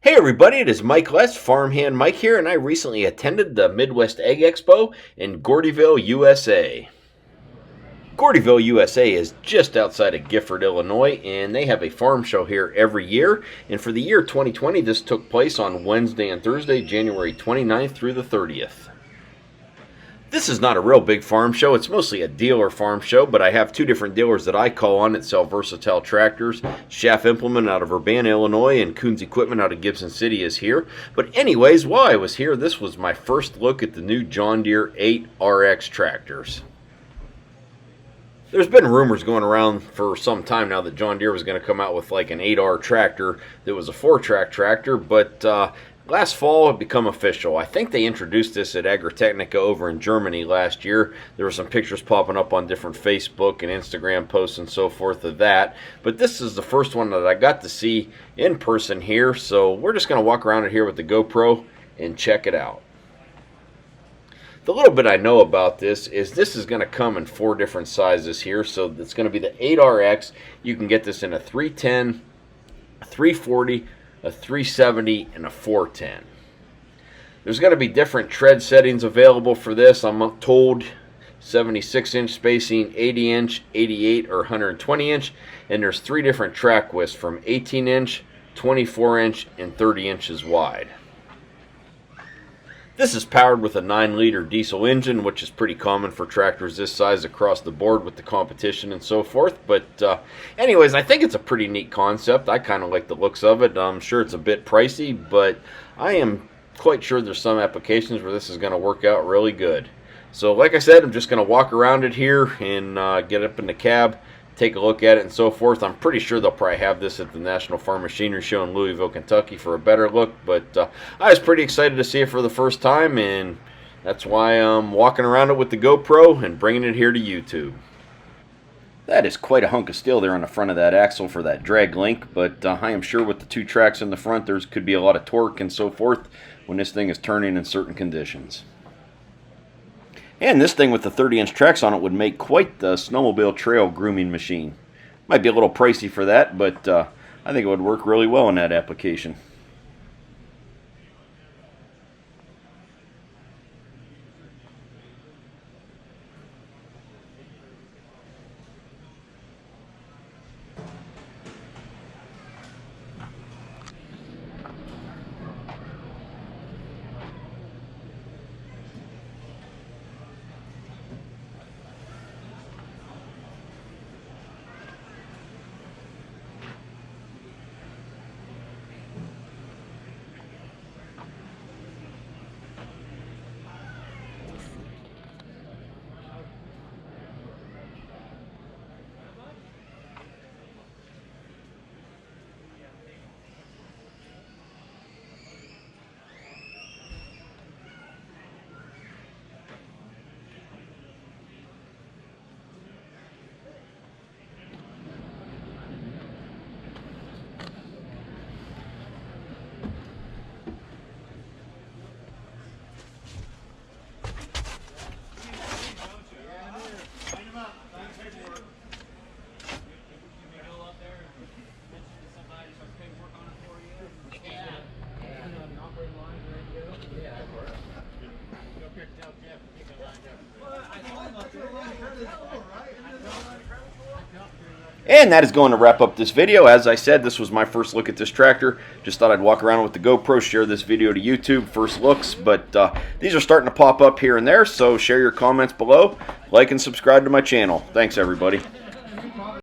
Hey everybody, it is Mike Less, Farmhand Mike here, and I recently attended the Midwest Ag Expo in Gordyville, USA. Gordyville USA is just outside of Gifford, Illinois, and they have a farm show here every year. And for the year 2020, this took place on Wednesday and Thursday, January 29th through the 30th. This is not a real big farm show. It's mostly a dealer farm show, but I have two different dealers that I call on that sell versatile tractors. Schaff Implement out of Urbana, Illinois, and Coons Equipment out of Gibson City is here. But anyways, while I was here, this was my first look at the new John Deere 8RX tractors. There's been rumors going around for some time now that John Deere was going to come out with like an 8R tractor that was a 4-track tractor, but last fall it became official. I think they introduced this at Agritechnica over in Germany last year. There were some pictures popping up on different Facebook and Instagram posts and so forth of that. But this is the first one that I got to see in person here. So we're just going to walk around it here with the GoPro and check it out. The little bit I know about this is going to come in 4 different sizes here. So it's going to be the 8RX. You can get this in a 310, a 340, a 370, and a 410. There's going to be different tread settings available for this. I'm told 76-inch spacing, 80-inch, 88, or 120-inch. And there's 3 different track widths from 18-inch, 24-inch, and 30 inches wide. This is powered with a 9-liter diesel engine, which is pretty common for tractors this size across the board with the competition and so forth. But anyways, I think it's a pretty neat concept. I kind of like the looks of it. I'm sure it's a bit pricey, but I am quite sure there's some applications where this is going to work out really good. So like I said, I'm just going to walk around it here and get up in the cab, take a look at it and so forth. I'm pretty sure they'll probably have this at the National Farm Machinery Show in Louisville, Kentucky for a better look, but I was pretty excited to see it for the first time, and that's why I'm walking around it with the GoPro and bringing it here to YouTube. That is quite a hunk of steel there on the front of that axle for that drag link, but I am sure with the 2 tracks in the front there could be a lot of torque and so forth when this thing is turning in certain conditions. And this thing with the 30-inch tracks on it would make quite the snowmobile trail grooming machine. Might be a little pricey for that, but I think it would work really well in that application. And that is going to wrap up this video. As I said, this was my first look at this tractor. Just thought I'd walk around with the GoPro, share this video to YouTube, first looks. But these are starting to pop up here and there, so share your comments below. Like and subscribe to my channel. Thanks, everybody.